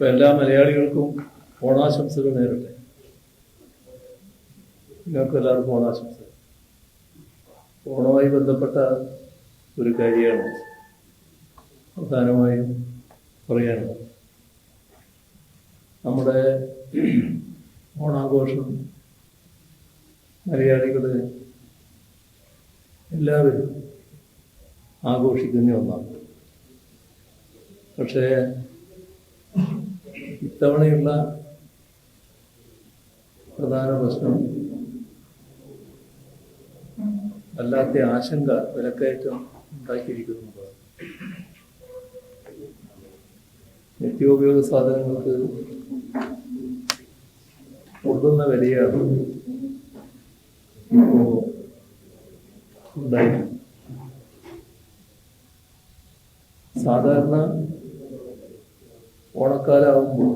ഇപ്പം എല്ലാ മലയാളികൾക്കും ഓണാശംസകൾ നേരട്ടെ. നിങ്ങൾക്ക് എല്ലാവർക്കും ഓണാശംസകൾ. ഓണവുമായി ബന്ധപ്പെട്ട ഒരു കാര്യമാണ് പ്രധാനമായും പറയാനുള്ളത്. നമ്മുടെ ഓണാഘോഷം മലയാളികൾ എല്ലാവരും ആഘോഷിക്കുന്ന ഒന്നാണ്. പക്ഷേ ഇത്തവണയുള്ള പ്രധാന പ്രശ്നം വല്ലാത്ത ആശങ്ക വിലക്കയറ്റം ഉണ്ടാക്കിയിരിക്കുന്നതാണ്. നിത്യോപയോഗ സാധനങ്ങൾക്ക് പൊട്ടുന്ന വിലയാണ് ഇപ്പോൾ ഉണ്ടായിരിക്കുന്നത്. സാധാരണ ഓണക്കാലാവുമ്പോൾ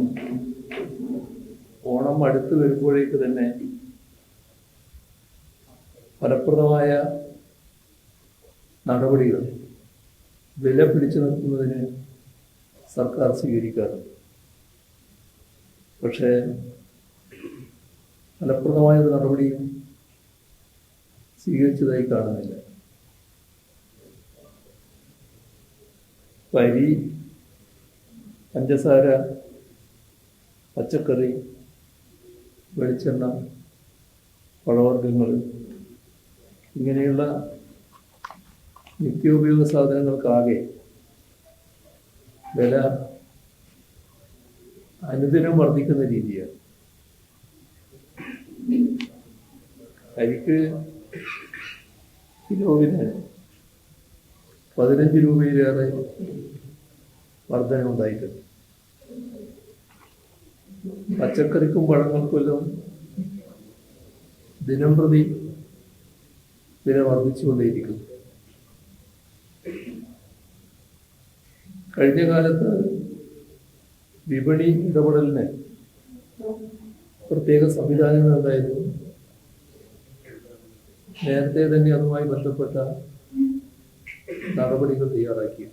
ഓണം അടുത്ത് വരുമ്പോഴേക്ക് തന്നെ ഫലപ്രദമായ നടപടികൾ വില പിടിച്ചു നിർത്തുന്നതിന് സർക്കാർ സ്വീകരിക്കാറുണ്ട്. പക്ഷേ ഫലപ്രദമായ ഒരു നടപടിയും സ്വീകരിച്ചതായി കാണുന്നില്ല. അരി, പഞ്ചസാര, പച്ചക്കറി, വെളിച്ചെണ്ണ, പഴവർഗ്ഗങ്ങൾ ഇങ്ങനെയുള്ള നിത്യോപയോഗ സാധനങ്ങൾക്കാകെ വില അനുദിനം വർദ്ധിക്കുന്ന രീതിയാണ്. അരിക്ക് കിലോവിന് 15 രൂപയിലേറെ വർധനയുണ്ടായിട്ടുണ്ട്. പച്ചക്കറിക്കും പഴങ്ങൾക്കെല്ലാം ദിനം പ്രതി വില വർദ്ധിച്ചുകൊണ്ടേയിരിക്കുന്നു. കഴിഞ്ഞ കാലത്ത് വിപണി ഇടപെടലിന് പ്രത്യേക സംവിധാനങ്ങൾ ഉണ്ടായിരുന്നു. നേരത്തെ തന്നെ അതുമായി ബന്ധപ്പെട്ട നടപടികൾ തയ്യാറാക്കി.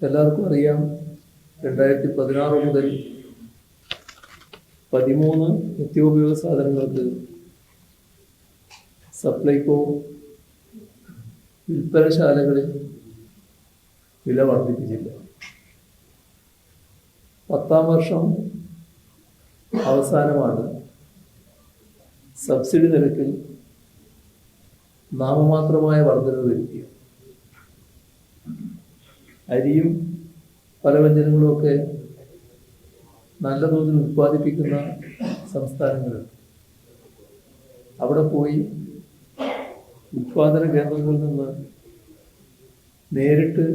എല്ലാവർക്കും അറിയാം, 2016 മുതൽ 13 നിത്യോപയോഗ സാധനങ്ങൾക്ക് സപ്ലൈകോ വിൽപ്പനശാലകളിൽ വില വർദ്ധിപ്പിച്ചില്ല. 10ാം വർഷം അവസാനമാണ് സബ്സിഡി നിരക്കിൽ നാമമാത്രമായ വർധനവ് വരുത്തിയത്. അരിയും പലവ്യഞ്ജനങ്ങളും ഒക്കെ നല്ല തോതിൽ ഉത്പാദിപ്പിക്കുന്ന സംസ്ഥാനങ്ങളുണ്ട്. അവിടെ പോയി ഉത്പാദന കേന്ദ്രങ്ങളിൽ നിന്ന് നേരിട്ട്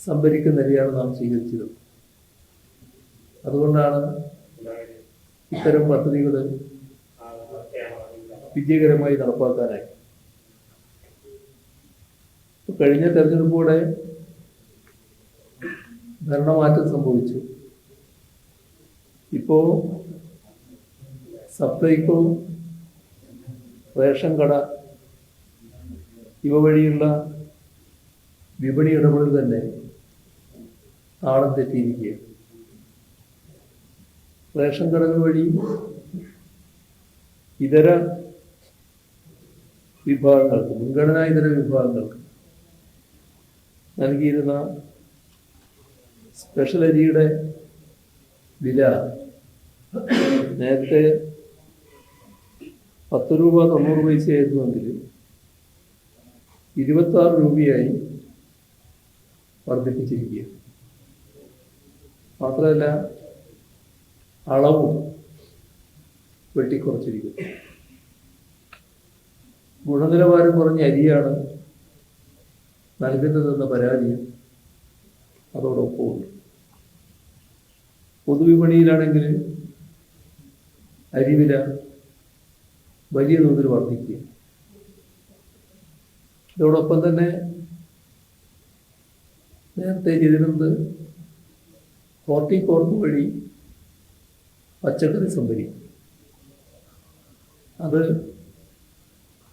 സംഭരിക്കുന്ന നിലയാണ് നാം സ്വീകരിച്ചത്. അതുകൊണ്ടാണ് ഇത്തരം പദ്ധതികൾ വിജയകരമായി നടപ്പാക്കാനായി. കഴിഞ്ഞ തെരഞ്ഞെടുപ്പോടെ ഭരണമാറ്റം സംഭവിച്ചു. ഇപ്പോ സപ്ലൈകോ, റേഷൻ കട ഇവ വഴിയുള്ള വിപണി ഇടപെടൽ തന്നെ താളം തെറ്റിയിരിക്കുകയാണ്. റേഷൻ കടകൾ വഴി ഇതര വിഭാഗങ്ങൾക്ക്, മുൻഗണനാ ഇതര വിഭാഗങ്ങൾക്ക് നൽകിയിരുന്ന സ്പെഷ്യൽ അരിയുടെ വില നേരത്തെ 10 രൂപ 90 പൈസയായിരുന്നുവെങ്കിൽ 26 രൂപയായി വർദ്ധിപ്പിച്ചിരിക്കുക. മാത്രമല്ല അളവും വെട്ടിക്കുറച്ചിരിക്കുന്നു. ഗുണനിലവാരം കുറഞ്ഞ അരിയാണ് നൽകുന്നതെന്ന പരാതിയും അതോടൊപ്പമുണ്ട്. പൊതുവിപണിയിലാണെങ്കിൽ അരിവില വലിയ തോതിൽ വർദ്ധിക്കുക. ഇതോടൊപ്പം തന്നെ നേരത്തെ ചെയ്തിരുന്നത് ഹോർട്ടികോർപ്പ് വഴി പച്ചക്കറി സംഭരിക്കും. അത്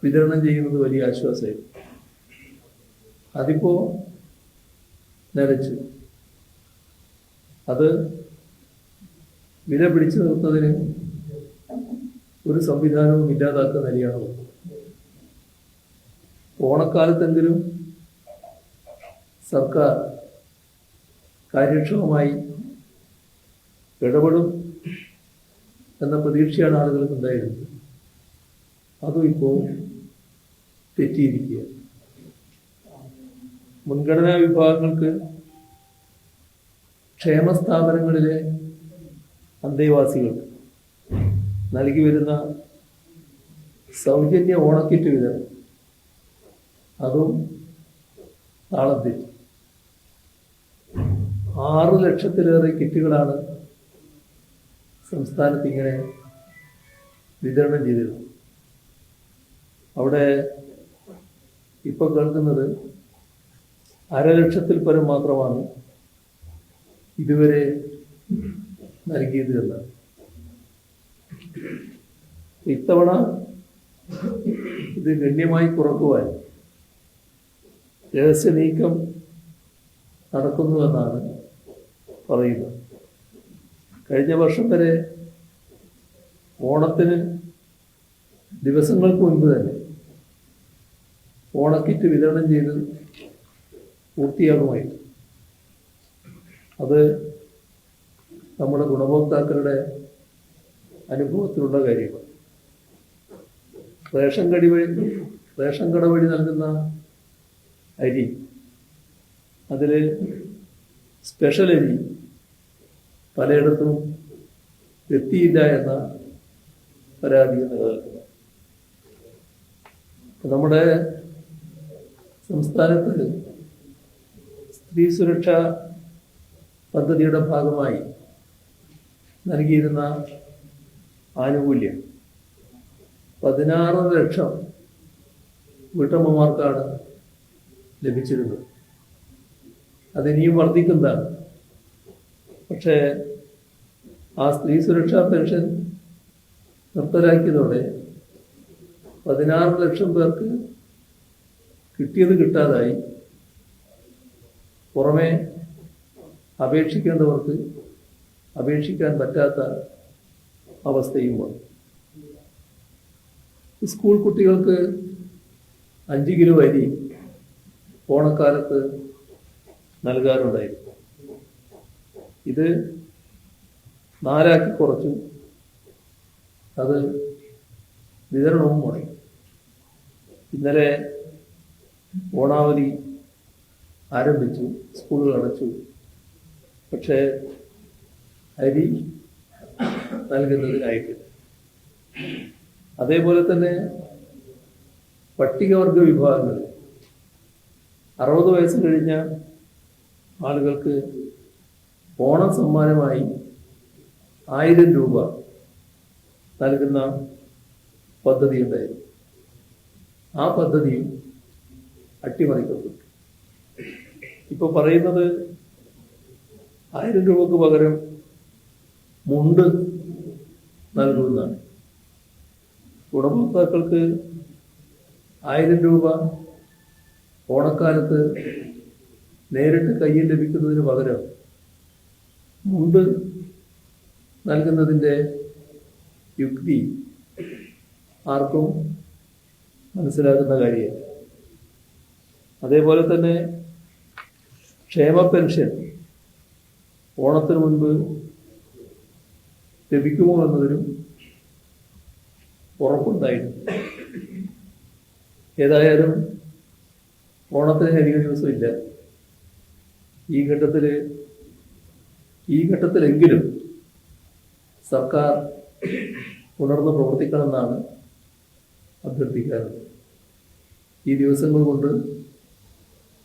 വിതരണം ചെയ്യുന്നത് വലിയ ആശ്വാസമായിരുന്നു. അതിപ്പോൾ നിലച്ചു. അത് വില പിടിച്ചു നിർത്തുന്നതിന് ഒരു സംവിധാനവും ഇല്ലാതാക്കുന്ന നിലയാണ്. ഓണക്കാലത്തെങ്കിലും സർക്കാർ കാര്യക്ഷമമായി ഇടപെടും എന്ന പ്രതീക്ഷയാണ് ആളുകൾക്ക് ഉണ്ടായിരുന്നത്. അതും ഇപ്പോൾ തെറ്റിയിരിക്കുക. മുൻഗണനാ വിഭാഗങ്ങൾക്ക് ക്ഷേമസ്ഥാപനങ്ങളിലെ അന്തേവാസികൾക്ക് നൽകി വരുന്ന സൗജന്യ ഓണക്കിറ്റ് വിതരണം അതും താളം തെറ്റി. 6 ലക്ഷത്തിലേറെ കിറ്റുകളാണ് സംസ്ഥാനത്ത് ഇങ്ങനെ വിതരണം ചെയ്തിരുന്നത്. അവിടെ ഇപ്പോൾ കേൾക്കുന്നത് 1/2 ലക്ഷത്തിൽ പരം മാത്രമാണ് ഇതുവരെ നൽകിയത് എന്നാണ്. ഇത്തവണ ഇത് ഗണ്യമായി കുറക്കുവാൻ രഹസ്യ നീക്കം നടക്കുന്നുവെന്നാണ് പറയുന്നത്. കഴിഞ്ഞ വർഷം വരെ ഓണത്തിന് ദിവസങ്ങൾക്ക് മുൻപ് തന്നെ ഓണക്കിറ്റ് വിതരണം ചെയ്ത് പൂർത്തിയാകുമായിരുന്നു. അത് നമ്മുടെ ഗുണഭോക്താക്കളുടെ അനുഭവത്തിലുള്ള കാര്യമാണ്. റേഷൻ കട വഴി നൽകുന്ന അരി, അതിൽ സ്പെഷ്യൽ അരി പലയിടത്തും എത്തിയില്ല എന്ന പരാതി നിലനിൽക്കുന്നത്. നമ്മുടെ സംസ്ഥാനത്ത് സ്ത്രീ സുരക്ഷാ പദ്ധതിയുടെ ഭാഗമായി നൽകിയിരുന്ന ആനുകൂല്യം 16 ലക്ഷം വീട്ടമ്മമാർക്കാണ് ലഭിച്ചിരുന്നത്. അതിനിയും വർദ്ധിക്കുന്നതാണ്. പക്ഷേ ആ സ്ത്രീ സുരക്ഷാ പെൻഷൻ നിർത്തലാക്കിയതോടെ 16 ലക്ഷം പേർക്ക് കിട്ടിയത് കിട്ടാതായി. പുറമെ അപേക്ഷിക്കേണ്ടവർക്ക് അപേക്ഷിക്കാൻ പറ്റാത്ത അവസ്ഥയും വന്നു. സ്കൂൾ കുട്ടികൾക്ക് 5 കിലോ അരി ഓണക്കാലത്ത് നൽകാറുണ്ടായിരുന്നു. ഇത് 4 ആക്കി കുറച്ചു. അത് വിതരണവും മുടങ്ങി. ഇന്നലെ ഓണാവധി ആരംഭിച്ചു, സ്കൂളുകൾ അടച്ചു. പക്ഷേ അരി നൽകുന്നതിനായിട്ടില്ല. അതേപോലെ തന്നെ പട്ടികവർഗ വിഭാഗങ്ങളിൽ 60 വയസ്സ് കഴിഞ്ഞ ആളുകൾക്ക് ഓണം സമ്മാനമായി 1000 രൂപ നൽകുന്ന പദ്ധതി ഉണ്ടായിരുന്നു. ആ പദ്ധതിയും അട്ടിമറിക്കപ്പെട്ടു. ഇപ്പോൾ പറയുന്നത് 1000 രൂപക്ക് പകരം മുണ്ട് നൽകുന്നതാണ്. ഗുണഭോക്താക്കൾക്ക് 1000 രൂപ ഓണക്കാലത്ത് നേരിട്ട് കയ്യിൽ ലഭിക്കുന്നതിന് പകരം മുണ്ട് നൽകുന്നതിൻ്റെ യുക്തി ആർക്കും മനസ്സിലാകുന്ന കാര്യമാണ്. അതേപോലെ തന്നെ ക്ഷേമ പെൻഷൻ ഓണത്തിന് മുൻപ് ലഭിക്കുമോ എന്നതിനും ഉറപ്പുണ്ടായിരുന്നു. ഏതായാലും ഓണത്തിന് അധിക ദിവസമില്ല. ഈ ഘട്ടത്തിലെങ്കിലും സർക്കാർ ഉണർന്ന് പ്രവർത്തിക്കണമെന്നാണ് അഭ്യർത്ഥിക്കാറുള്ളത്. ഈ ദിവസങ്ങൾ കൊണ്ട്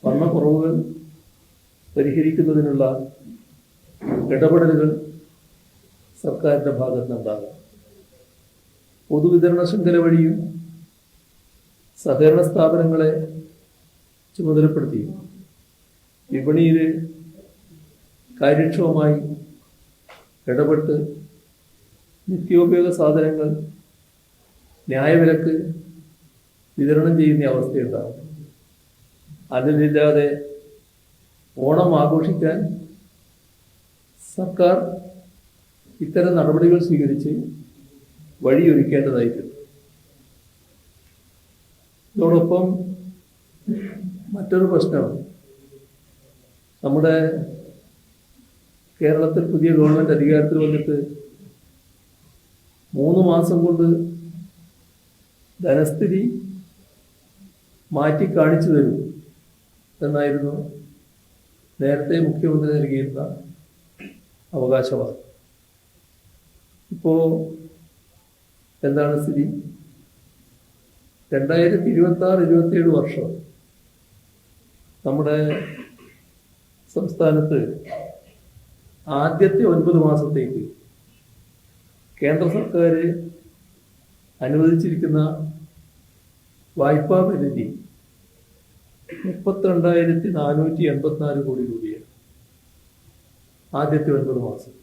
വന്ന കുറവുകൾ പരിഹരിക്കുന്നതിനുള്ള ഇടപെടലുകൾ സർക്കാരിൻ്റെ ഭാഗത്ത് നിന്നുണ്ടാകും. പൊതുവിതരണ ശൃംഖല വഴിയും സഹകരണ സ്ഥാപനങ്ങളെ ചുമതലപ്പെടുത്തി വിപണിയിൽ കാര്യക്ഷമമായി ഇടപെട്ട് നിത്യോപയോഗ സാധനങ്ങൾ ന്യായവിലക്ക് വിതരണം ചെയ്യുന്ന അവസ്ഥയുണ്ടാകും. അതിലില്ലാതെ ഓണം ആഘോഷിക്കാൻ സർക്കാർ ഇത്തരം നടപടികൾ സ്വീകരിച്ച് വഴിയൊരുക്കേണ്ടതായിട്ടുണ്ട്. ഇതോടൊപ്പം മറ്റൊരു പ്രശ്നം, നമ്മുടെ കേരളത്തിൽ പുതിയ ഗവൺമെൻറ് അധികാരത്തിൽ വന്നിട്ട് 3 മാസം കൊണ്ട് ധനസ്ഥിതി മാറ്റി കാണിച്ചു തരും എന്നായിരുന്നു നേരത്തെ മുഖ്യമന്ത്രി നൽകിയിരുന്ന അവകാശവാദം. ഇപ്പോൾ എന്താണ് സ്ഥിതി? 2026-27 വർഷം നമ്മുടെ സംസ്ഥാനത്ത് ആദ്യത്തെ 9 മാസത്തേക്ക് കേന്ദ്ര സർക്കാർ അനുവദിച്ചിരിക്കുന്ന വായ്പാ പരിധി 32,484 കോടി രൂപയാണ് ആദ്യത്തെ 9 മാസം.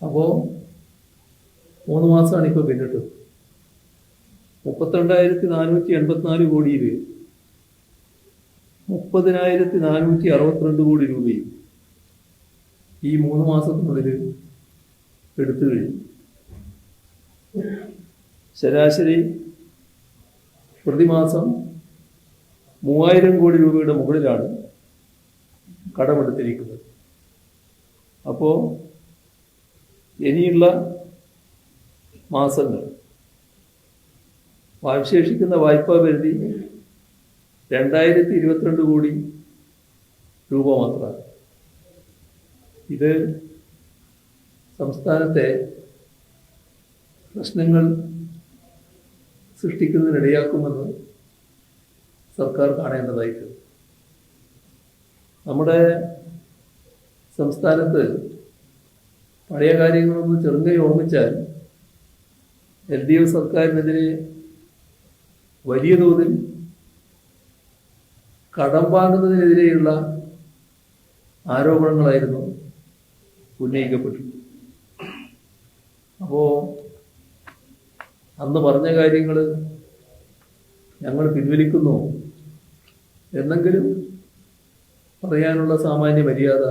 അപ്പോൾ 3 മാസമാണ് ഇപ്പോൾ പിന്നിട്ടത്. 32,484 കോടിയിൽ 30,462 കോടി രൂപയും ഈ 3 മാസത്തിനുള്ളിൽ എടുത്തു കഴിഞ്ഞു. ശരാശരി പ്രതിമാസം 3,000 കോടി രൂപയുടെ മുകളിലാണ് കടമെടുത്തിരിക്കുന്നത്. അപ്പോൾ ഇനിയുള്ള മാസങ്ങൾ അവശേഷിക്കുന്ന വായ്പാ പരിധി 2,022 കോടി രൂപ മാത്രമാണ്. ഇത് സംസ്ഥാനത്തെ പ്രശ്നങ്ങൾ സൃഷ്ടിക്കുന്നതിനിടയാക്കുമെന്ന് സർക്കാർ കാണേണ്ടതായിട്ടുണ്ട്. നമ്മുടെ സംസ്ഥാനത്ത് പഴയ കാര്യങ്ങളൊന്ന് ചെറുങ്ങനെ ഓർമ്മിച്ചാൽ LDF സർക്കാരിനെതിരെ വലിയ തോതിൽ കടം വാങ്ങുന്നതിനെതിരെയുള്ള ആരോപണങ്ങളായിരുന്നു ഉന്നയിക്കപ്പെട്ടു. അപ്പോൾ അന്ന് പറഞ്ഞ കാര്യങ്ങൾ ഞങ്ങൾ പിൻവലിക്കുന്നു എന്നെങ്കിലും പറയാനുള്ള സാമാന്യ മര്യാദ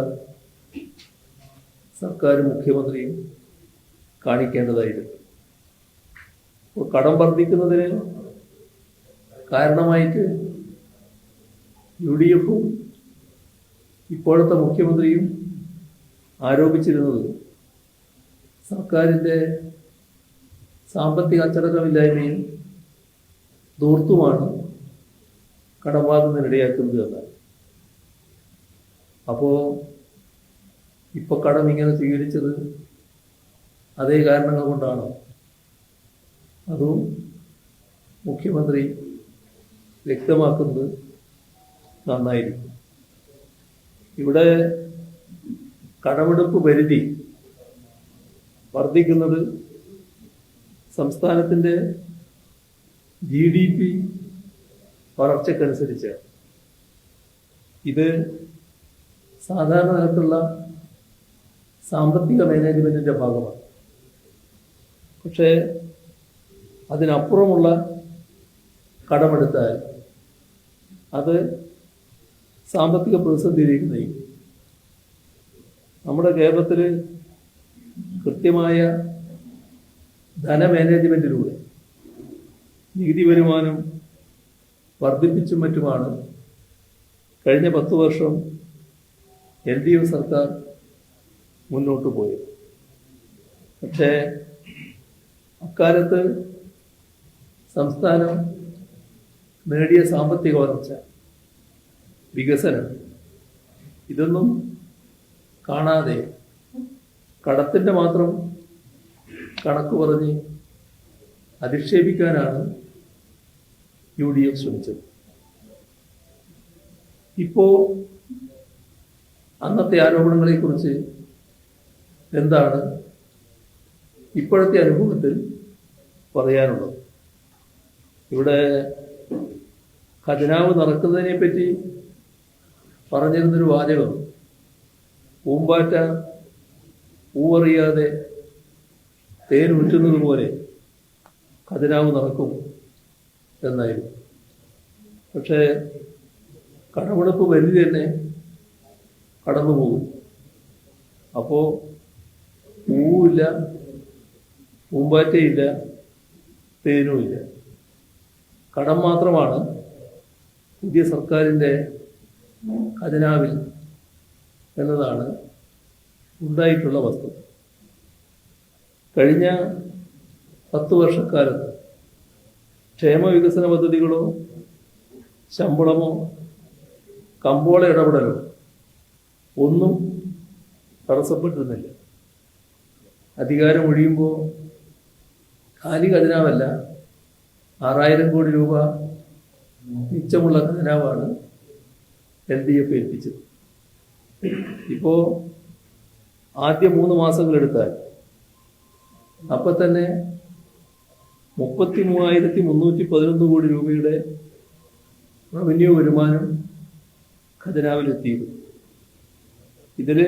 സർക്കാരും മുഖ്യമന്ത്രിയും കാണിക്കേണ്ടതായിരുന്നു. അപ്പോൾ കടം വർദ്ധിക്കുന്നതിന് കാരണമായിട്ട് UDF-ഉം ഇപ്പോഴത്തെ മുഖ്യമന്ത്രിയും ആരോപിച്ചിരുന്നത് സർക്കാരിൻ്റെ സാമ്പത്തിക അച്ചടക്കമില്ലായ്മയും ധൂർത്തുമാണ് കടം വാങ്ങുന്നതിനിടയാക്കുന്നത് എന്നാണ്. അപ്പോൾ ഇപ്പോൾ കടം ഇങ്ങനെ സ്വീകരിച്ചത് അതേ കാരണങ്ങൾ കൊണ്ടാണോ? അതും മുഖ്യമന്ത്രി വ്യക്തമാക്കുന്നത് നന്നായിരിക്കും. ഇവിടെ കടമെടുപ്പ് പരിധി വർദ്ധിക്കുന്നത് സംസ്ഥാനത്തിൻ്റെ GDP വളർച്ചക്കനുസരിച്ചാണ്. ഇത് സാധാരണ തരത്തിലുള്ള സാമ്പത്തിക മാനേജ്മെൻറ്റിൻ്റെ ഭാഗമാണ്. പക്ഷേ അതിനപ്പുറമുള്ള കടമെടുത്താൽ അത് സാമ്പത്തിക പ്രതിസന്ധിയിലേക്ക് നയിക്കും. നമ്മുടെ കേരളത്തിൽ കൃത്യമായ ധനമാനേജ്മെൻറ്റിലൂടെ നികുതി വരുമാനം വർദ്ധിപ്പിച്ചും മറ്റുമാണ് കഴിഞ്ഞ 10 വർഷം LDF സർക്കാർ മുന്നോട്ട് പോയത്. പക്ഷേ അക്കാലത്ത് സംസ്ഥാനം നേടിയ സാമ്പത്തിക വളർച്ച, വികസനം ഇതൊന്നും കാണാതെ കടത്തിൻ്റെ മാത്രം കണക്ക് പറഞ്ഞ് അധിക്ഷേപിക്കാനാണ് UDF ശ്രമിച്ചത്. ഇപ്പോൾ അന്നത്തെ ആരോപണങ്ങളെക്കുറിച്ച് എന്താണ് ഇപ്പോഴത്തെ അനുഭവത്തിൽ പറയാനുള്ളത്? ഇവിടെ ഖജനാവ് നടക്കുന്നതിനെ പറ്റി പറഞ്ഞിരുന്നൊരു വാചകം, പൂമ്പാറ്റ പൂവറിയാതെ തേൻ ഉറ്റുന്നത് പോലെ ഖജനാവ് നടക്കും എന്നായിരുന്നു. പക്ഷേ കടമെടുപ്പ് പരിധി തന്നെ കടന്നു പോകും. അപ്പോൾ പൂവില്ല, പൂമ്പാറ്റയില്ല, തേനുമില്ല. കടം മാത്രമാണ് പുതിയ സർക്കാരിൻ്റെ ഖജനാവിൽ എന്നതാണ് ഉണ്ടായിട്ടുള്ള വസ്തുത. കഴിഞ്ഞ 10 വർഷക്കാലത്ത് ക്ഷേമവികസന പദ്ധതികളോ ശമ്പളമോ കമ്പോള ഇടപെടലോ ഒന്നും തടസ്സപ്പെട്ടിരുന്നില്ല. അധികാരം ഒഴിയുമ്പോൾ കാലി ഖജനാവല്ല, 6000 കോടി രൂപ മിച്ചമുള്ള ഖജനാവാണ് LDF ഏൽപ്പിച്ചത്. ഇപ്പോൾ ആദ്യ 3 മാസങ്ങളെടുത്താൽ അപ്പം തന്നെ 33,311 കോടി രൂപയുടെ റവന്യൂ വരുമാനം ഖജനാവിലെത്തിയിരുന്നു. ഇതിൽ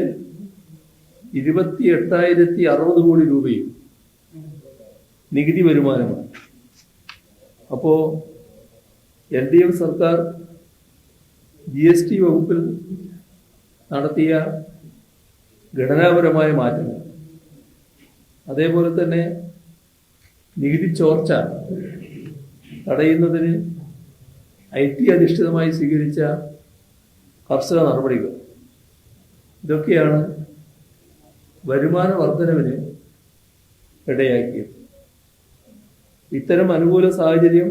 28,060 കോടി രൂപയും നികുതി വരുമാനമാണ്. അപ്പോൾ LDF സർക്കാർ GST വകുപ്പിൽ നടത്തിയ ഘടനാപരമായ മാറ്റങ്ങൾ, അതേപോലെ തന്നെ നികുതി ചോർച്ച തടയുന്നതിന് IT അധിഷ്ഠിതമായി സ്വീകരിച്ച കർശന നടപടികൾ, ഇതൊക്കെയാണ് വരുമാന വർധനവിന് ഇടയാക്കിയത്. ഇത്തരം അനുകൂല സാഹചര്യം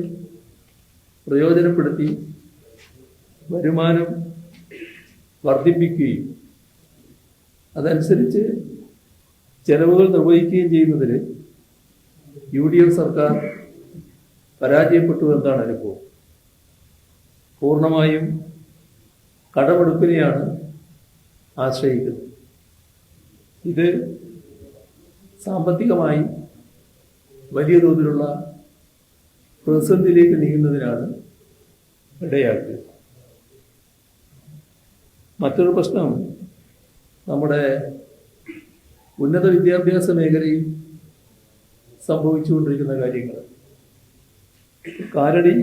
പ്രയോജനപ്പെടുത്തി വരുമാനം വർദ്ധിപ്പിക്കുകയും അതനുസരിച്ച് ചെലവുകൾ നിർവഹിക്കുകയും ചെയ്യുന്നതിൽ UDF സർക്കാർ പരാജയപ്പെട്ടു എന്നാണ് അനുഭവം. പൂർണ്ണമായും കടമെടുപ്പിനെയാണ് ആശ്രയിക്കുന്നത്. ഇത് സാമ്പത്തികമായി വലിയ തോതിലുള്ള പ്രതിസന്ധിയിലേക്ക് നീങ്ങുന്നതിനാണ് ഇടയാക്കിയത്. മറ്റൊരു പ്രശ്നം നമ്മുടെ ഉന്നത വിദ്യാഭ്യാസ മേഖലയിൽ സംഭവിച്ചുകൊണ്ടിരിക്കുന്ന കാര്യങ്ങൾ. കാലടി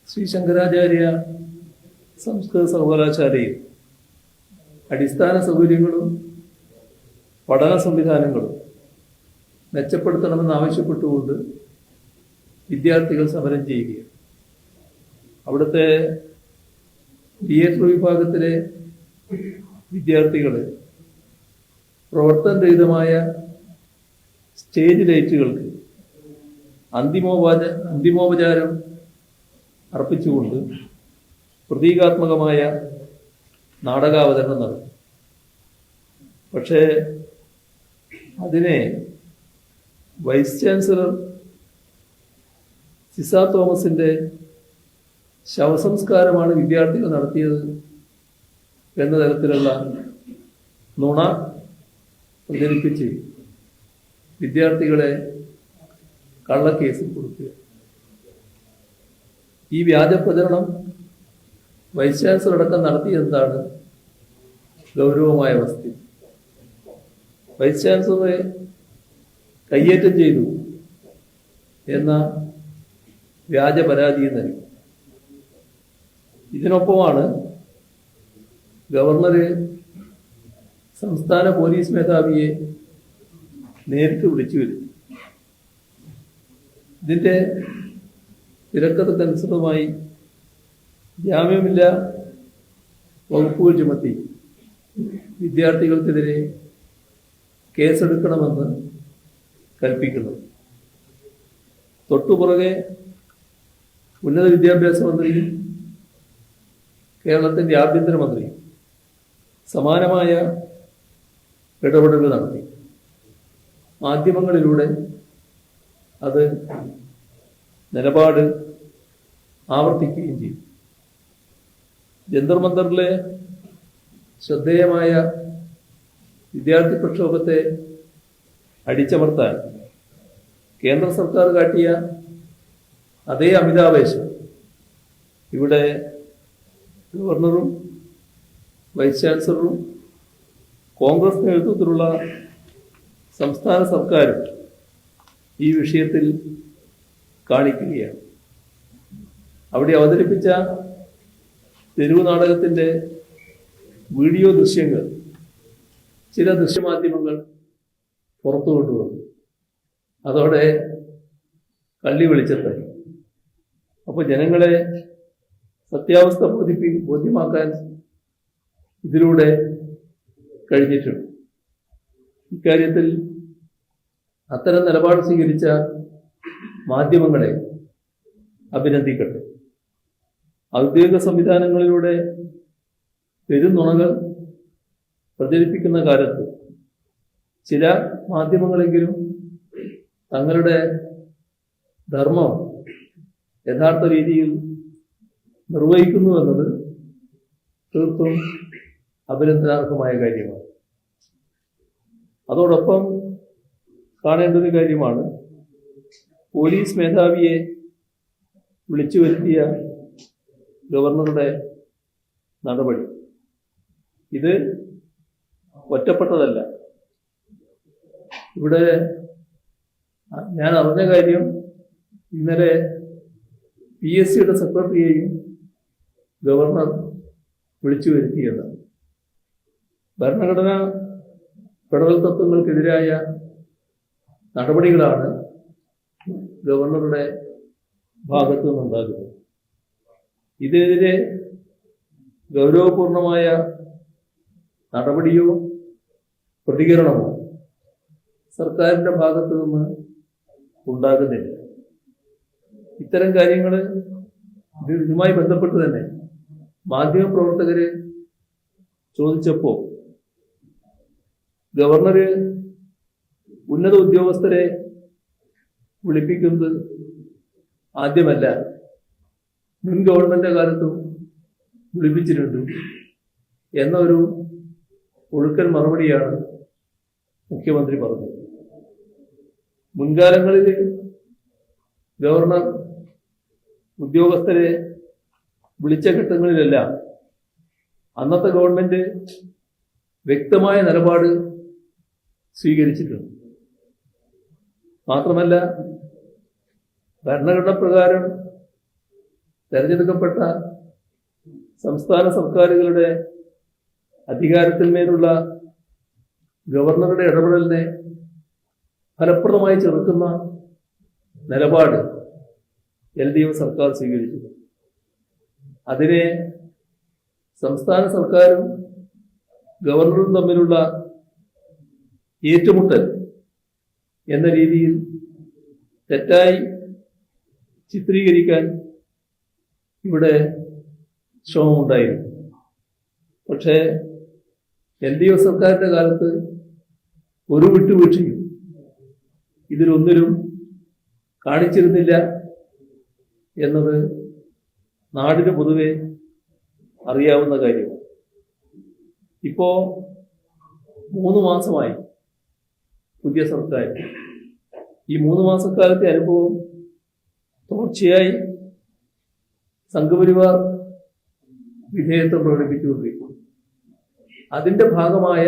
ശ്രീ ശങ്കരാചാര്യ സംസ്കൃത സർവകലാശാലയിൽ അടിസ്ഥാന സൗകര്യങ്ങളും പഠന സംവിധാനങ്ങളും മെച്ചപ്പെടുത്തണമെന്നാവശ്യപ്പെട്ടുകൊണ്ട് വിദ്യാർത്ഥികൾ സമരം ചെയ്യുകയാണ്. അവിടുത്തെ തിയേറ്റർ വിഭാഗത്തിലെ വിദ്യാർത്ഥികൾ പ്രവർത്തനരഹിതമായ സ്റ്റേജ് ലൈറ്റുകൾക്ക് അന്തിമോപചാരം അർപ്പിച്ചുകൊണ്ട് പ്രതീകാത്മകമായ നാടകാവതരണം നടത്തി. പക്ഷേ അതിനെ വൈസ് ചാൻസലർ സിസ തോമസിൻ്റെ ശവസംസ്കാരമാണ് വിദ്യാർത്ഥികൾ നടത്തിയത് എന്ന തരത്തിലുള്ള നുണ പ്രചരിപ്പിച്ച് വിദ്യാർത്ഥികളെ കള്ളക്കേസിൽ കൊടുക്കുക. ഈ വ്യാജ പ്രചരണം വൈസ് ചാൻസലർ അടക്കം നടത്തിയതെന്താണ് ഗൗരവമായ വസ്തുത. വൈസ് ചാൻസലറെ കയ്യേറ്റം ചെയ്തു എന്ന വ്യാജ പരാതി നൽകി. ഇതിനൊപ്പമാണ് ഗവർണർ സംസ്ഥാന പോലീസ് മേധാവിയെ നേരിട്ട് വിളിച്ചു വരുത്തി. ഇതിൻ്റെ തിരക്കഥക്കനുസൃതമായി ജാമ്യമില്ല വകുപ്പുകൾ ചുമത്തി വിദ്യാർത്ഥികൾക്കെതിരെ കേസെടുക്കണമെന്ന് കൽപ്പിക്കുന്നു. തൊട്ടുപുറകെ ഉന്നത വിദ്യാഭ്യാസ മന്ത്രിയും കേരളത്തിൻ്റെ ആഭ്യന്തരമന്ത്രിയും സമാനമായ ഇടപെടലുകൾ നടത്തി. മാധ്യമങ്ങളിലൂടെ അത് നിലപാട് ആവർത്തിക്കുകയും ചെയ്തു. ജന്തർ മന്ദറിലെ ശ്രദ്ധേയമായ വിദ്യാർത്ഥി പ്രക്ഷോഭത്തെ അടിച്ചമർത്താൻ കേന്ദ്ര സർക്കാർ കാട്ടിയ അതേ അമിതാവേശം ഇവിടെ ഗവർണറും വൈസ് ചാൻസലറും കോൺഗ്രസ് നേതൃത്വത്തിലുള്ള സംസ്ഥാന സർക്കാരും ഈ വിഷയത്തിൽ കാണിക്കുകയാണ്. അവിടെ അവതരിപ്പിച്ച തെരുവ് നാടകത്തിൻ്റെ വീഡിയോ ദൃശ്യങ്ങൾ ചില ദൃശ്യമാധ്യമങ്ങൾ പുറത്തു കൊണ്ടുവന്നു. അതോടെ കള്ളി വെളിച്ചത്തായി. അപ്പോൾ ജനങ്ങളെ സത്യാവസ്ഥ ബോധ്യമാക്കാൻ ഇതിലൂടെ കഴിഞ്ഞിട്ടുണ്ട്. ഇക്കാര്യത്തിൽ അത്തരം നിലപാട് സ്വീകരിച്ച മാധ്യമങ്ങളെ അഭിനന്ദിക്കട്ടെ. ഔദ്യോഗിക സംവിധാനങ്ങളിലൂടെ പെരുന്നുണകൾ പ്രചരിപ്പിക്കുന്ന കാലത്ത് ചില മാധ്യമങ്ങളെങ്കിലും തങ്ങളുടെ ധർമ്മം യഥാർത്ഥ രീതിയിൽ നിർവഹിക്കുന്നു എന്നത് തീർത്തും അഭിനന്ദനാർഹമായ കാര്യമാണ്. അതോടൊപ്പം കാണേണ്ട ഒരു കാര്യമാണ് പോലീസ് മേധാവിയെ വിളിച്ചു വരുത്തിയ ഗവർണറുടെ നടപടി. ഇത് ഒറ്റപ്പെട്ടതല്ല. ഇവിടെ ഞാൻ അറിഞ്ഞ കാര്യം, ഇന്നലെ PSCയുടെ സെക്രട്ടറിയെയും ഗവർണർ വിളിച്ചു വരുത്തിയെന്നാണ്. ഭരണഘടന ഫെഡറൽ തത്വങ്ങൾക്കെതിരായ നടപടികളാണ് ഗവർണറുടെ ഭാഗത്തു നിന്നുണ്ടാകുന്നത്. ഇതിനെതിരെ ഗൗരവപൂർണമായ നടപടിയോ പ്രതികരണമോ സർക്കാരിന്റെ ഭാഗത്തു നിന്ന് ഉണ്ടാകുന്നില്ല. ഇത്തരം കാര്യങ്ങൾ ഇതുമായി ബന്ധപ്പെട്ട് തന്നെ മാധ്യമപ്രവർത്തകര് ചോദിച്ചപ്പോൾ ഗവർണര് ഉന്നത ഉദ്യോഗസ്ഥരെ വിളിപ്പിക്കുന്നത് ആദ്യമല്ല, മുൻ ഗവൺമെന്റ് കാലത്തും വിളിപ്പിച്ചിട്ടുണ്ട് എന്നൊരു ഒഴുക്കൻ മറുപടിയാണ് മുഖ്യമന്ത്രി പറഞ്ഞത്. മുൻകാലങ്ങളിൽ ഗവർണർ ഉദ്യോഗസ്ഥരെ വിളിച്ച ഘട്ടങ്ങളിലെല്ലാം അന്നത്തെ ഗവൺമെന്റ് വ്യക്തമായ നിലപാട് സ്വീകരിച്ചിട്ടുണ്ട്. മാത്രമല്ല, ഭരണഘടന പ്രകാരം തെരഞ്ഞെടുക്കപ്പെട്ട സംസ്ഥാന സർക്കാരുകളുടെ അധികാരത്തിന്മേലുള്ള ഗവർണറുടെ ഇടപെടലിനെ ഫലപ്രദമായി ചെറുക്കുന്ന നിലപാട് LDF സർക്കാർ സ്വീകരിച്ചു. അതിനെ സംസ്ഥാന സർക്കാരും ഗവർണറും തമ്മിലുള്ള ഏറ്റുമുട്ടൽ എന്ന രീതിയിൽ തെറ്റായി ചിത്രീകരിക്കാൻ ഇവിടെ ശ്രമമുണ്ടായിരുന്നു. പക്ഷേ LDF സർക്കാരിന്റെ കാലത്ത് ഒരു വിട്ടുവീഴ്ചയും ഇതിലൊന്നിലും കാണിച്ചിരുന്നില്ല എന്നത് നാടിന് പൊതുവെ അറിയാവുന്ന കാര്യമാണ്. ഇപ്പോ 3 മാസമായി പുതിയ സർക്കാർ. ഈ 3 മാസക്കാലത്തെ അനുഭവം തുടർച്ചയായി സംഘപരിവാർ വിധേയത്വം പ്രകടിപ്പിച്ചുകൊണ്ടിരിക്കുന്നു. അതിന്റെ ഭാഗമായ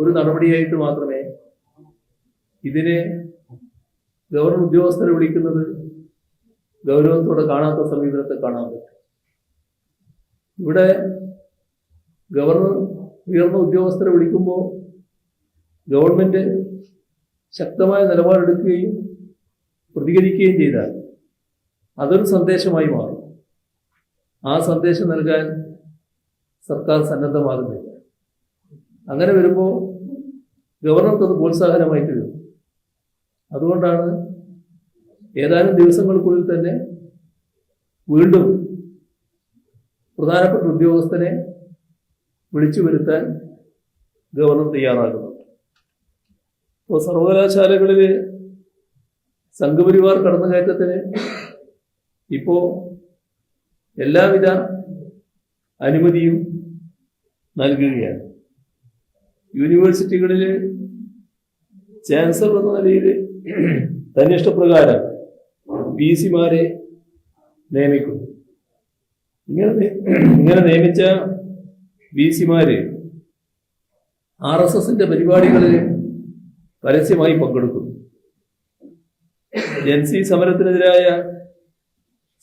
ഒരു നടപടിയായിട്ട് മാത്രമേ ഇതിനെ ഗവർണർ ഉദ്യോഗസ്ഥരെ വിളിക്കുന്നത് ഗൗരവത്തോടെ കാണാത്ത സമീപനത്തെ കാണാൻ പറ്റും. ഇവിടെ ഗവർണർ ഉയർന്ന ഉദ്യോഗസ്ഥരെ വിളിക്കുമ്പോൾ ഗവൺമെന്റ് ശക്തമായ നിലപാടെടുക്കുകയും പ്രതികരിക്കുകയും ചെയ്താൽ അതൊരു സന്ദേശമായി മാറും. ആ സന്ദേശം നൽകാൻ സർക്കാർ സന്നദ്ധമാകുന്നില്ല. അങ്ങനെ വരുമ്പോൾ ഗവർണർക്കത് പ്രോത്സാഹനമായിട്ട് വരും. അതുകൊണ്ടാണ് ഏതാനും ദിവസങ്ങൾക്കുള്ളിൽ തന്നെ വീണ്ടും പ്രധാനപ്പെട്ട ഉദ്യോഗസ്ഥനെ വിളിച്ചു വരുത്താൻ ഗവർണർ തയ്യാറാകുന്നത്. ഇപ്പോൾ സർവകലാശാലകളിൽ സംഘപരിവാർ കടന്നുകയറ്റത്തിന് ഇപ്പോ എല്ലാവിധ അനുമതിയും നൽകുകയാണ്. യൂണിവേഴ്സിറ്റികളിൽ ചാൻസലർ എന്ന നിലയിൽ തന്നിഷ്ടപ്രകാരം VC-മാരെ നിയമിക്കുന്നു. ഇങ്ങനെ നിയമിച്ച VC-മാര് RSSന്റെ പരിപാടികളിൽ പരസ്യമായി പങ്കെടുക്കുന്നു. ജൻസി സമരത്തിനെതിരായ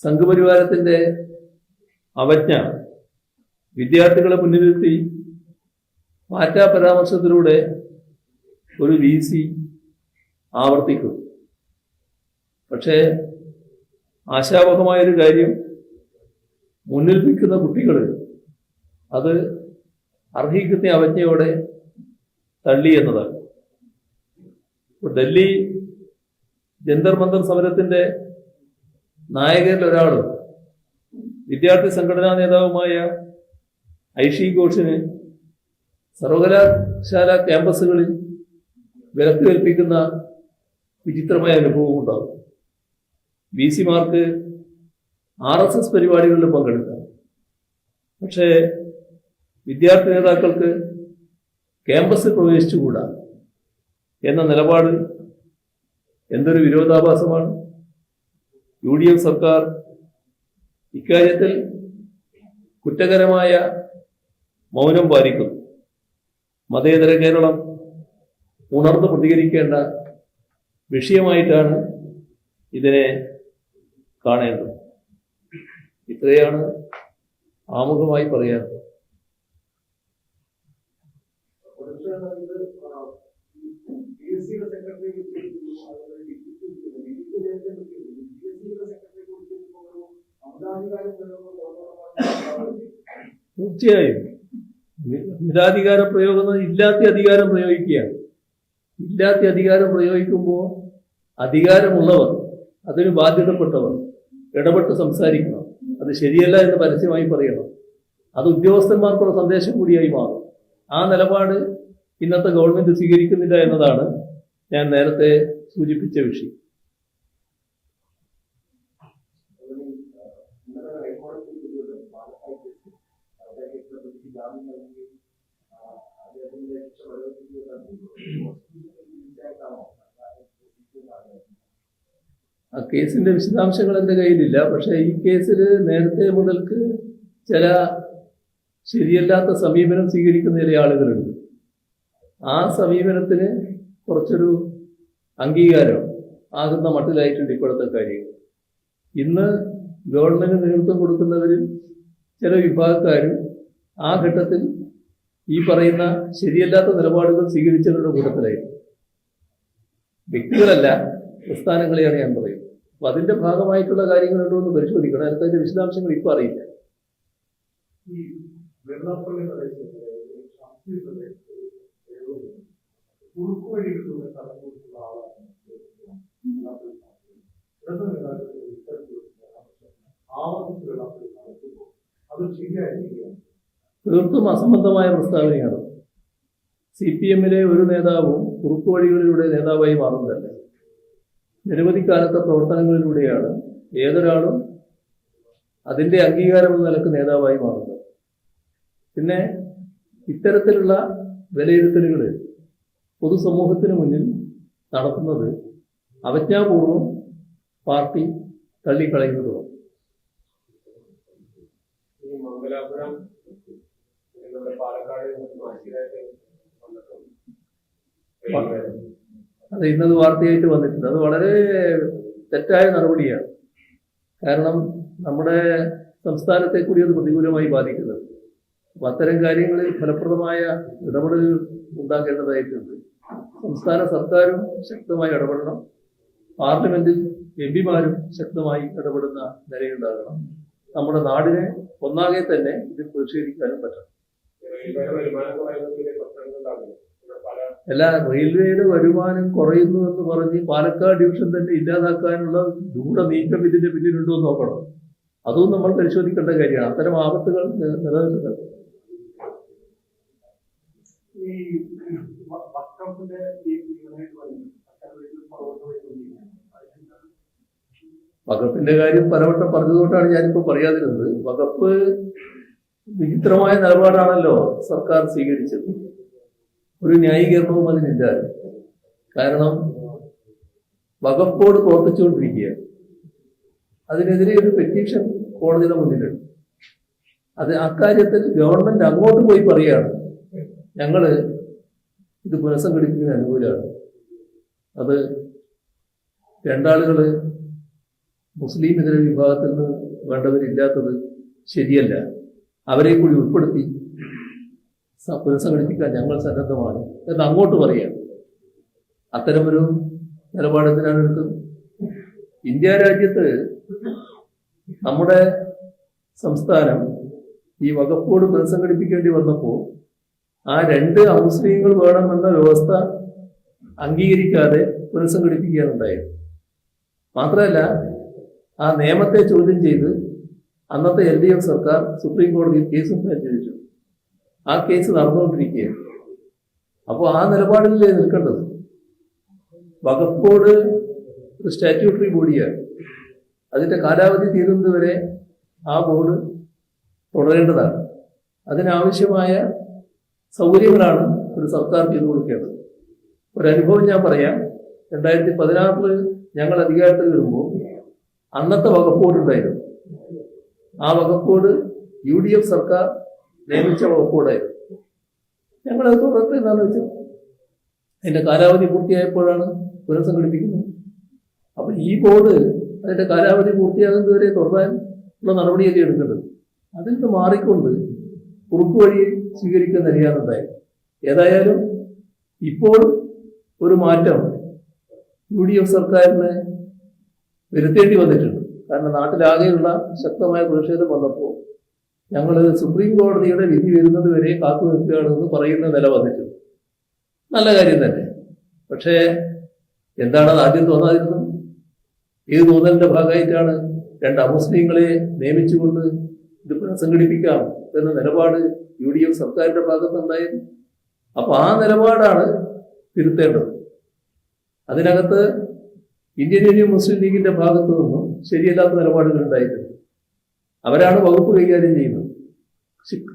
സംഘപരിവാരത്തിന്റെ അവജ്ഞ വിദ്യാർത്ഥികളെ മുന്നിലിരുത്തി മാറ്റാ പരാമർശത്തിലൂടെ ഒരു VC ആവർത്തിക്കും. പക്ഷേ ആശാവഹമായൊരു കാര്യം, മുന്നിൽ നിൽക്കുന്ന കുട്ടികൾ അത് അർഹിക്കുന്ന അവജ്ഞയോടെ തള്ളി എന്നതാണ്. ഡൽഹി ജന്തർ മന്ദർ സമരത്തിന്റെ നായകരിൽ ഒരാളും വിദ്യാർത്ഥി സംഘടനാ നേതാവുമായ ഐഷി ഘോഷിന് സർവകലാശാല ക്യാമ്പസുകളിൽ വിലക്ക് കൽപ്പിക്കുന്ന വിചിത്രമായ അനുഭവം ഉണ്ടാകും. VC-മാർക്ക് RSS പരിപാടികളിൽ പങ്കെടുക്കാം, പക്ഷേ വിദ്യാർത്ഥി നേതാക്കൾക്ക് ക്യാമ്പസിൽ പ്രവേശിച്ചുകൂടാ എന്ന നിലപാട് എന്തൊരു വിരോധാഭാസമാണ്. UDF സർക്കാർ ഇക്കാര്യത്തിൽ കുറ്റകരമായ മൗനം പാലിക്കുന്നു. മതേതര കേരളം ഉണർന്ന് പ്രതികരിക്കേണ്ട വിഷയമായിട്ടാണ് ഇതിനെ കാണേണ്ടത്. ഇത്രയാണ് ആമുഖമായി പറയാറ്. തീർച്ചയായും നിരാധികാര പ്രയോഗം ഇല്ലാത്ത അധികാരം പ്രയോഗിക്കുകയാണ്. ഇല്ലാത്ത അധികാരം പ്രയോഗിക്കുമ്പോൾ അധികാരമുള്ളവർ, അതിന് ബാധ്യതപ്പെട്ടവർ ഇടപെട്ട് സംസാരിക്കണം. അത് ശരിയല്ല എന്ന് പരസ്യമായി പറയണം. അത് ഉദ്യോഗസ്ഥന്മാർക്കുള്ള സന്ദേശം കൂടിയായി മാറും. ആ നിലപാട് ഇന്നത്തെ ഗവൺമെന്റ് സ്വീകരിക്കുന്നില്ല എന്നതാണ് ഞാൻ നേരത്തെ സൂചിപ്പിച്ച വിഷയം. ആ കേസിന്റെ വിശദാംശങ്ങൾ എൻ്റെ കയ്യിലില്ല. പക്ഷെ ഈ കേസിൽ നേരത്തെ മുതൽക്ക് ചില ശരിയല്ലാത്ത സമീപനം സ്വീകരിക്കുന്ന ചില ആളുകളുണ്ട്. ആ സമീപനത്തിന് കുറച്ചൊരു അംഗീകാരം ആകുന്ന മട്ടിലായിട്ടുണ്ട് ഇപ്പോഴത്തെ കാര്യങ്ങൾ. ഇന്ന് ഗവൺമെന്റ് നേതൃത്വം കൊടുക്കുന്നവരിൽ ചില വിഭാഗക്കാരും ആ ഘട്ടത്തിൽ ഈ പറയുന്ന ശരിയല്ലാത്ത നിലപാടുകൾ സ്വീകരിച്ചവരുടെ കൂട്ടത്തിലായിരുന്നു. വ്യക്തികളല്ല, പ്രസ്ഥാനങ്ങളെയാണ് ഞാൻ പറയുന്നത്. അപ്പൊ അതിന്റെ ഭാഗമായിട്ടുള്ള കാര്യങ്ങളുണ്ടോ എന്ന് പരിശോധിക്കണം. അതിന്റെ വിശദാംശങ്ങൾ ഇപ്പൊ അറിയില്ല. തീർത്തും അസംബന്ധമായ പ്രസ്താവനയാണ്. CPM-ലെ ഒരു നേതാവും കുറുക്കു വഴികളിലൂടെ നേതാവായി മാറുന്നതല്ല. നിരവധി കാലത്തെ പ്രവർത്തനങ്ങളിലൂടെയാണ് ഏതൊരാളും അതിന്റെ അംഗീകാരം എന്ന നിലക്ക് നേതാവായി മാറുന്നത്. പിന്നെ ഇത്തരത്തിലുള്ള വിലയിരുത്തലുകൾ പൊതുസമൂഹത്തിന് മുന്നിൽ നടത്തുന്നത് അവജ്ഞാപൂർവം പാർട്ടി തള്ളിക്കളയുന്നതുമാണ്. അത് ഇന്നത് വാർത്തയായിട്ട് വന്നിട്ടുണ്ട്. അത് വളരെ തെറ്റായ നടപടിയാണ്. കാരണം നമ്മുടെ സംസ്ഥാനത്തെ കൂടി അത് പ്രതികൂലമായി ബാധിക്കുന്നത്. അപ്പൊ അത്തരം കാര്യങ്ങളിൽ ഫലപ്രദമായ ഇടപെടലുകൾ ഉണ്ടാക്കേണ്ടതായിട്ടുണ്ട്. സംസ്ഥാന സർക്കാരും ശക്തമായി ഇടപെടണം. പാർലമെന്റിൽ MP-മാരും ശക്തമായി ഇടപെടുന്ന നിലയുണ്ടാകണം. നമ്മുടെ നാടിനെ ഒന്നാകെ തന്നെ ഇതിൽ പ്രതിഷേധിക്കാനും പറ്റണം. അല്ല, റെയിൽവേയുടെ വരുമാനം കുറയുന്നു എന്ന് പറഞ്ഞ് പാലക്കാട് ഡിവിഷൻ തന്നെ ഇല്ലാതാക്കാനുള്ള നീക്കം ഇതിന്റെ പിന്നിലുണ്ടോ എന്ന് നോക്കണം. അതും നമ്മൾ പരിശോധിക്കേണ്ട കാര്യമാണ്. അത്തരം ആപത്തുകൾ നിലനിൽക്കുന്നത്. വഖഫിന്റെ കാര്യം പലവട്ടം പറഞ്ഞതുകൊണ്ടാണ് ഞാനിപ്പോ പറയാതിരുന്നത്. വഖഫ് വിചിത്രമായ നിലപാടാണല്ലോ സർക്കാർ സ്വീകരിച്ചത്. ഒരു ന്യായീകരണവും അതിനില്ല. കാരണം വഖഫ് ബോർഡ് പ്രവർത്തിച്ചുകൊണ്ടിരിക്കുകയാണ്. അതിനെതിരെ ഒരു പെറ്റീഷൻ കോടതിയുടെ മുന്നിലുണ്ട്. അത് അക്കാര്യത്തിൽ ഗവൺമെന്റ് അങ്ങോട്ട് പോയി പറയുകയാണ്, ഞങ്ങള് ഇത് പുനഃസംഘടിപ്പിക്കുന്ന അനുകൂലമാണ്. അത് രണ്ടാളുകള് മുസ്ലിം ഇതര വിഭാഗത്തിൽ നിന്ന് വേണ്ടവരില്ലാത്തത് ശരിയല്ല. അവരെ കൂടി ഉൾപ്പെടുത്തി പുനഃസംഘടിപ്പിക്കാൻ ഞങ്ങൾ സന്നദ്ധമാണ് എന്ന് അങ്ങോട്ട് പറയാം. അത്തരമൊരു നിലപാടെന്തിനാണ് എടുത്തത്? ഇന്ത്യ രാജ്യത്ത് നമ്മുടെ സംസ്ഥാനം ഈ വഖഫ് ബോർഡ് പുനഃസംഘടിപ്പിക്കേണ്ടി വന്നപ്പോൾ ആ 2 അമുസ്ലിങ്ങൾ വേണമെന്ന വ്യവസ്ഥ അംഗീകരിക്കാതെ പുനഃസംഘടിപ്പിക്കുകയാണുണ്ടായത്. മാത്രമല്ല, ആ നിയമത്തെ ചോദ്യം ചെയ്ത് അന്നത്തെ LDF സർക്കാർ സുപ്രീം കോടതിയിൽ കേസും ഫയൽ ചെയ്തിട്ടുണ്ട്. ആ കേസ് നടന്നുകൊണ്ടിരിക്കുകയാണ്. അപ്പോൾ ആ നിലപാടിലേ നിൽക്കേണ്ടത്. വഖഫ് ബോർഡ് ഒരു സ്റ്റാറ്റ്യൂട്ടറി ബോഡിയാണ്. അതിന്റെ കാലാവധി തീരുന്നത് വരെ ആ ബോർഡ് തുടരേണ്ടതാണ്. അതിനാവശ്യമായ സൗകര്യങ്ങളാണ് ഒരു സർക്കാർ ചെയ്തു കൊടുക്കേണ്ടത്. ഒരനുഭവം ഞാൻ പറയാം. 2016 ഞങ്ങൾ അധികാരത്തിൽ വരുമ്പോൾ അന്നത്തെ വഖഫ് ബോർഡ് ഉണ്ടായിരുന്നു. ആ വഖഫ് ബോർഡ് UDF സർക്കാർ നിയമിച്ച വഖഫ് ബോർഡായിരുന്നു. ഞങ്ങളത് തുടർന്ന് എന്താണെന്ന് വെച്ചാൽ അതിന്റെ കാലാവധി പൂർത്തിയായപ്പോഴാണ് പുനഃസംഘടിപ്പിക്കുന്നത്. അപ്പൊ ഈ ബോർഡ് അതിന്റെ കാലാവധി പൂർത്തിയാകുന്നതുവരെ തുടരാനുള്ള നടപടിയല്ലേ എടുക്കേണ്ടത്. അതിൽ നിന്ന് മാറിക്കൊണ്ട് കുറുക്കു വഴി സ്വീകരിക്കുന്ന നിലയാണുണ്ടായത്. ഏതായാലും ഇപ്പോൾ ഒരു മാറ്റം UDF സർക്കാരിന് വരുത്തേണ്ടി വന്നിട്ടുണ്ട്. കാരണം നാട്ടിലാകെയുള്ള ശക്തമായ പ്രതിഷേധം വന്നപ്പോൾ ഞങ്ങൾ സുപ്രീം കോടതിയുടെ വിധി വരുന്നത് വരെ കാത്തു നിൽക്കുകയാണെന്ന് പറയുന്ന നില വന്നിട്ടുണ്ട്. നല്ല കാര്യം തന്നെ. പക്ഷേ എന്താണ് അത് ആദ്യം തോന്നാതിരുന്നത്? ഏത് തോന്നലിന്റെ ഭാഗമായിട്ടാണ് 2 അമുസ്ലിങ്ങളെ നിയമിച്ചുകൊണ്ട് ഇത് പുനഃസംഘടിപ്പിക്കാം എന്ന നിലപാട് UDF സർക്കാരിന്റെ ഭാഗത്തുണ്ടായിരുന്നു. അപ്പൊ ആ നിലപാടാണ് തിരുത്തേണ്ടത്. അതിനകത്ത് ഇന്ത്യൻ യൂണിയൻ മുസ്ലിം ലീഗിന്റെ ഭാഗത്തു നിന്നും ശരിയല്ലാത്ത നിലപാടുകൾ ഉണ്ടായിട്ടുണ്ട്. അവരാണ് വകുപ്പ് കൈകാര്യം ചെയ്യുന്നത്.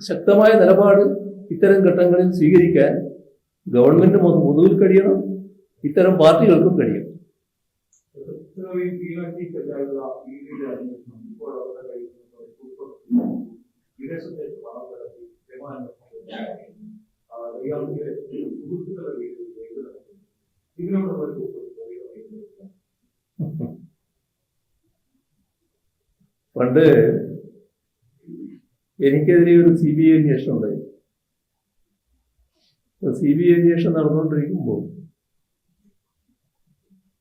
ശക്തമായ നിലപാട് ഇത്തരം ഘട്ടങ്ങളിൽ സ്വീകരിക്കാൻ ഗവൺമെന്റ് മുതുകിൽ കഴിയണം, ഇത്തരം പാർട്ടികൾക്കും കഴിയണം. പണ്ട് എനിക്കെതിരെ ഒരു CBI അന്വേഷണം ഉണ്ടായി. CBI അന്വേഷണം നടന്നുകൊണ്ടിരിക്കുമ്പോൾ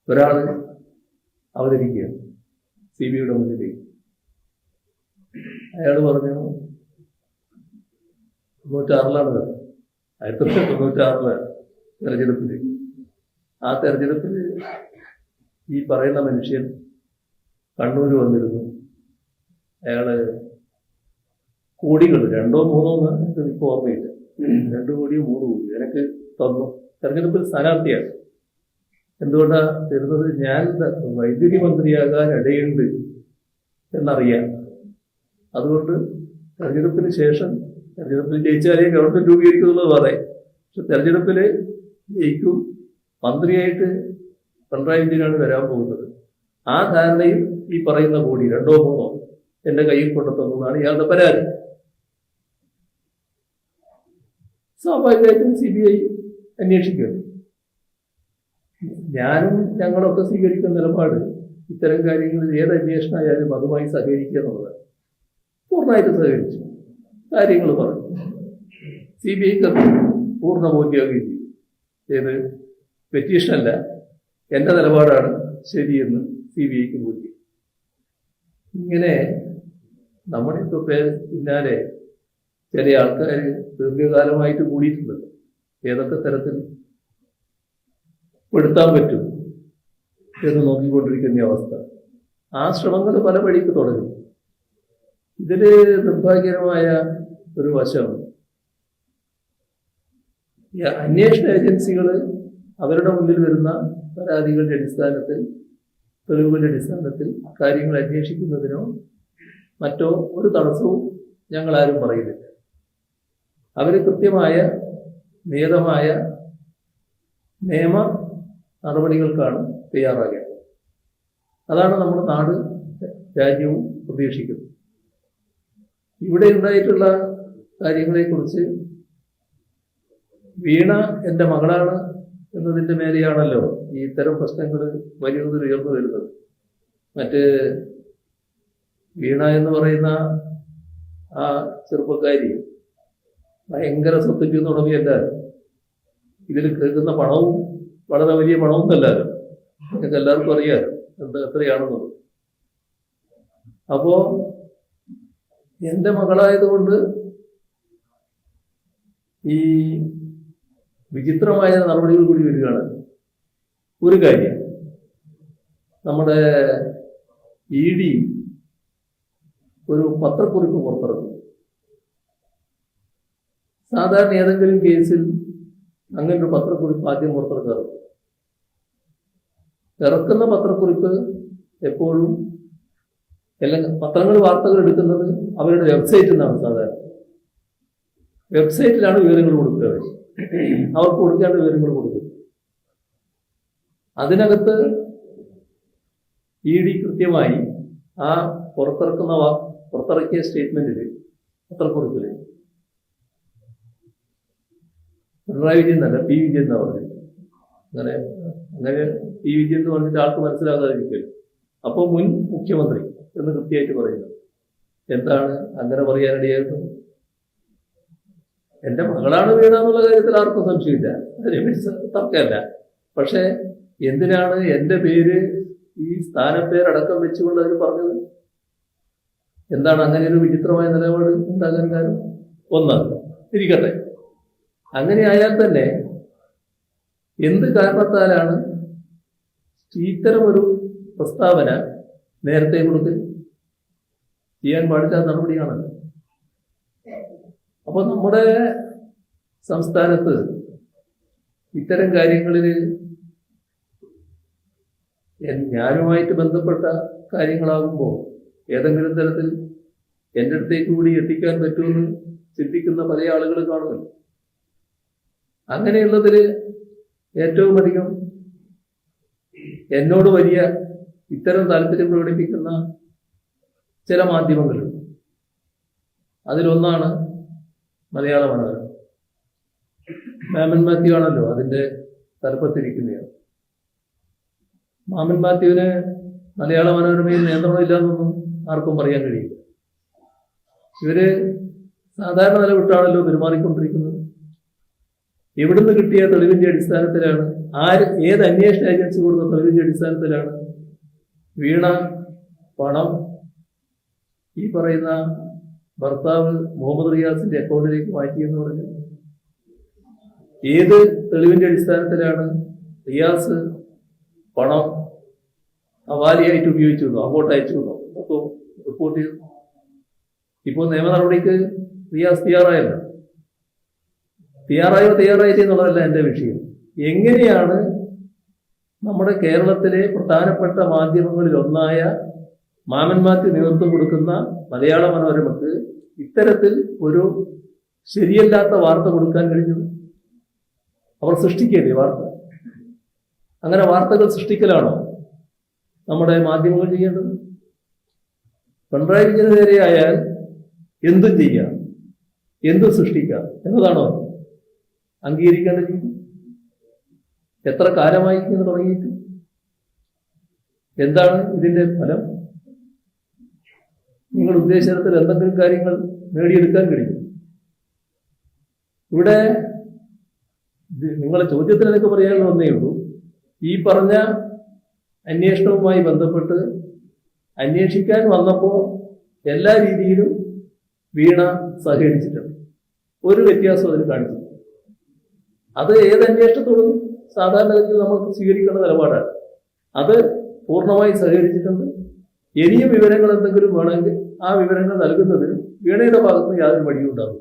ഒരാള് അവതരിക്കുകയാണ് CBIയുടെ മുന്നിലേക്ക്. അയാൾ പറഞ്ഞു 96 1996 തെരഞ്ഞെടുപ്പില് ആ തെരഞ്ഞെടുപ്പിൽ ഈ പറയുന്ന മനുഷ്യൻ കണ്ണൂർ വന്നിരുന്നു. അയാള് കോടികൾ 2 3 എനിക്ക് ഓർമ്മയില്ല, 2 കോടിയോ 3 കോടിയോ എനിക്ക് തന്നു. തെരഞ്ഞെടുപ്പിൽ സ്ഥാനാർത്ഥിയാണ്. എന്തുകൊണ്ടാ തരുന്നത്? ഞാൻ വൈദ്യുതി മന്ത്രിയാകാൻ ഇടയുണ്ട് എന്നറിയാം. അതുകൊണ്ട് തെരഞ്ഞെടുപ്പിന് ശേഷം, തെരഞ്ഞെടുപ്പിൽ ജയിച്ചാലേ ഗവൺമെന്റ് രൂപീകരിക്കുന്നുള്ളത് പറയാം, പക്ഷെ തെരഞ്ഞെടുപ്പില് ജയിക്കും, മന്ത്രിയായിട്ട് പിണറായി വിജയനാണ് വരാൻ പോകുന്നത്. ആ ധാരണയിൽ ഈ പറയുന്ന കോടി 2 3 എന്റെ കയ്യിൽ കൊണ്ടുതന്നതാണ് ഇയാളുടെ പരാതി. സ്വാഭാവികമായിട്ടും CBI അന്വേഷിക്കും. ഞാനും ഞങ്ങളൊക്കെ സ്വീകരിക്കുന്ന നിലപാട് ഇത്തരം കാര്യങ്ങളിൽ ഏത് അന്വേഷണമായാലും അതുമായി സഹകരിക്കുക എന്നുള്ളതാണ്. പൂർണ്ണമായിട്ട് സഹകരിച്ചു, കാര്യങ്ങൾ പറഞ്ഞു. CBIക്ക് പൂർണ്ണ ബോധ്യമാകുകയും ചെയ്തു. ഏത് പെറ്റീഷനല്ല, എന്റെ നിലപാടാണ് ശരിയെന്ന് CBIക്ക് ബോധ്യം. ഇങ്ങനെ നമ്മുടെ പിന്നാലെ ചില ആൾക്കാർ ദീർഘകാലമായിട്ട് കൂടിയിട്ടുണ്ട്. ഏതൊക്കെ തരത്തിൽ പെടുത്താൻ പറ്റും എന്ന് നോക്കിക്കൊണ്ടിരിക്കുന്ന അവസ്ഥ. ആ ശ്രമങ്ങൾ പല വഴിക്ക് തുടങ്ങി. ഇതില് നിർഭാഗ്യകരമായ ഒരു വശം, അന്വേഷണ ഏജൻസികൾ അവരുടെ മുന്നിൽ വരുന്ന പരാതികളുടെ അടിസ്ഥാനത്തിൽ, തെളിവുകളുടെ അടിസ്ഥാനത്തിൽ കാര്യങ്ങൾ അന്വേഷിക്കുന്നതിനോ മറ്റോ ഒരു തടസ്സവും ഞങ്ങൾ ആരും പറയുന്നില്ല. അവർ കൃത്യമായ നിയതമായ നിയമ നടപടികൾക്കാണ് തയ്യാറാകേണ്ടത്. അതാണ് നമ്മുടെ നാട് രാജ്യവും പ്രതീക്ഷിക്കുന്നത്. ഇവിടെ ഉണ്ടായിട്ടുള്ള കാര്യങ്ങളെക്കുറിച്ച് വീണ എൻ്റെ മകളാണ് എന്നതിൻ്റെ മേലെയാണല്ലോ ഈ ഇത്തരം പ്രശ്നങ്ങൾ വലിയ തോതിൽ ഉയർന്നു വരുന്നത്. മറ്റ് വീണ എന്ന് പറയുന്ന ആ ചെറുപ്പക്കാരി ഭയങ്കര സ്വത്തിക്കുന്ന ഉടമയല്ല. ഇതിൽ കേൾക്കുന്ന പണവും വളരെ വലിയ പണവും അല്ലല്ലോ. നിങ്ങൾക്ക് എല്ലാവർക്കും അറിയാം എത്രയാണെന്നുള്ളത്. അപ്പോ എന്റെ മകളായതുകൊണ്ട് ഈ വിചിത്രമായ നടപടികൾ കൂടി വരികയാണ്. ഒരു കാര്യം, നമ്മുടെ ED ഒരു പത്രക്കുറിപ്പ് പുറത്തിറക്കും. സാധാരണ ഏതെങ്കിലും കേസിൽ അങ്ങനെ ഒരു പത്രക്കുറിപ്പ് ആദ്യം പുറത്തിറക്കാറുണ്ട്. ഇറക്കുന്ന പത്രക്കുറിപ്പ് എപ്പോഴും എല്ലാം പത്രങ്ങൾ വാർത്തകൾ എടുക്കുന്നത് അവരുടെ വെബ്സൈറ്റിൽ നിന്നാണ്. സാധാരണ വെബ്സൈറ്റിലാണ് വിവരങ്ങൾ കൊടുക്കുക. അവർക്ക് കൊടുക്കേണ്ട വിവരങ്ങൾ കൊടുക്കും. അതിനകത്ത് ED കൃത്യമായി ആ പുറത്തിറക്കിയ സ്റ്റേറ്റ്മെന്റില് പത്രക്കുറിപ്പില് പിണറായി വിജയൻ എന്നല്ല P. വിജയൻ എന്നാ പറഞ്ഞത്. അങ്ങനെ P. വിജയൻ എന്ന് പറഞ്ഞിട്ട് ആൾക്ക് മനസ്സിലാകാതിരിക്കും. അപ്പോൾ മുൻ മുഖ്യമന്ത്രി എന്ന് കൃത്യമായിട്ട് പറയുന്നു. എന്താണ് അങ്ങനെ പറയാനിടയായിരുന്നു? എന്റെ മകളാണ് വീണ എന്നുള്ള കാര്യത്തിൽ ആർക്കും സംശയമില്ല, തർക്കമല്ല. പക്ഷെ എന്തിനാണ് എന്റെ പേര് ഈ സ്ഥാനപ്പേരടക്കം വെച്ചുകൊണ്ട് അവർ പറഞ്ഞത്? എന്താണ് അങ്ങനെ ഒരു വിചിത്രമായ നിലപാട് ഉണ്ടാകാൻ കാരണം? ഒന്നാണ് ഇരിക്കട്ടെ. അങ്ങനെ ആയാൽ തന്നെ എന്ത് കാരണത്താലാണ് ഇത്തരമൊരു പ്രസ്താവന നേരത്തെ കൊടുത്ത് ചെയ്യാൻ പാടില്ലാത്ത നടപടിയാണല്ലോ. അപ്പൊ നമ്മുടെ സംസ്ഥാനത്ത് ഇത്തരം കാര്യങ്ങളിൽ ഞാനുമായിട്ട് ബന്ധപ്പെട്ട കാര്യങ്ങളാകുമ്പോൾ ഏതെങ്കിലും തരത്തിൽ എൻ്റെ അടുത്തേക്ക് കൂടി എത്തിക്കാൻ പറ്റുമെന്ന് ചിന്തിക്കുന്ന പല ആളുകൾ കാണുമല്ലോ. അങ്ങനെയുള്ളതിൽ ഏറ്റവും അധികം എന്നോട് വലിയ ഇത്തരം താല്പര്യം പ്രകടിപ്പിക്കുന്ന ചില മാധ്യമങ്ങളുണ്ട്. അതിലൊന്നാണ് മലയാള മനോരമ. മാമൻ മാത്യു ആണല്ലോ അതിന്റെ തലപ്പത്തിരിക്കുന്നതാണ്. മാമൻ മാത്യുവിന് മലയാള മനോരമയിൽ നിയന്ത്രണമില്ലാന്നൊന്നും ആർക്കും പറയാൻ കഴിയില്ല. ഇവര് സാധാരണ നിലവിട്ടാണല്ലോ പെരുമാറിക്കൊണ്ടിരിക്കുന്നത്. എവിടുന്ന് കിട്ടിയ തെളിവിന്റെ അടിസ്ഥാനത്തിലാണ്, ഏത് അന്വേഷണ ഏജൻസി കൊടുത്ത തെളിവിന്റെ അടിസ്ഥാനത്തിലാണ് വീണ പണം ഈ പറയുന്ന ഭർത്താവ് മുഹമ്മദ് റിയാസിന്റെ അക്കൗണ്ടിലേക്ക് മാറ്റിയെന്ന് പറഞ്ഞു? ഏത് തെളിവിന്റെ അടിസ്ഥാനത്തിലാണ് റിയാസ് പണം ഹവാലയായിട്ട് ഉപയോഗിച്ചിരുന്നു, അങ്ങോട്ട് അയച്ചിരുന്നു അപ്പോൾ റിപ്പോർട്ട് ചെയ്തു? ഇപ്പോൾ നിയമ നടപടിക്ക് റിയാസ് തയ്യാറായല്ലോ. തയ്യാറായില്ല എന്നുള്ളതല്ല എൻ്റെ വിഷയം. എങ്ങനെയാണ് നമ്മുടെ കേരളത്തിലെ പ്രധാനപ്പെട്ട മാധ്യമങ്ങളിൽ ഒന്നായ മാമൻ മാത്യു നേതൃത്വം കൊടുക്കുന്ന മലയാള മനോരമക്ക് ഇത്തരത്തിൽ ഒരു ശരിയല്ലാത്ത വാർത്ത കൊടുക്കാൻ കഴിഞ്ഞത്? അവർ സൃഷ്ടിക്കല്ലേ വാർത്ത? അങ്ങനെ വാർത്തകൾ സൃഷ്ടിക്കലാണോ നമ്മുടെ മാധ്യമങ്ങൾ ചെയ്യേണ്ടത്? പിണറായി വിജയന് നേരെ ആയാൽ എന്തും ചെയ്യാം, എന്തും സൃഷ്ടിക്കാം എന്നതാണോ അംഗീകരിക്കേണ്ട രീതി? എത്ര കാലമായി ഇങ്ങനെ തുടങ്ങിയിട്ട്? എന്താണ് ഇതിന്റെ ഫലം? നിങ്ങൾ ഉദ്ദേശിച്ച തരത്തിൽ എന്തെങ്കിലും കാര്യങ്ങൾ നേടിയെടുക്കാൻ കഴിയും? ഇവിടെ നിങ്ങളെ ചോദ്യത്തിന് എനിക്ക് പറയാനുള്ള ഒന്നേ ഉള്ളൂ. ഈ പറഞ്ഞ അന്വേഷണവുമായി ബന്ധപ്പെട്ട് അന്വേഷിക്കാൻ വന്നപ്പോൾ എല്ലാ രീതിയിലും വീണ സഹകരിച്ചിട്ടുണ്ട്. ഒരു വ്യത്യാസം അതിന് കാണിച്ചു. അത് ഏത് അന്വേഷണത്തോടും സാധാരണഗതിയിൽ നമ്മൾ സ്വീകരിക്കേണ്ട നിലപാടാണ്. അത് പൂർണ്ണമായി സഹകരിച്ചിട്ടുണ്ട്. ഇനിയും വിവരങ്ങൾ എന്തെങ്കിലും വേണമെങ്കിൽ ആ വിവരങ്ങൾ നൽകുന്നതിന് വീണയുടെ ഭാഗത്ത് യാതൊരു മടിയും ഉണ്ടാകും.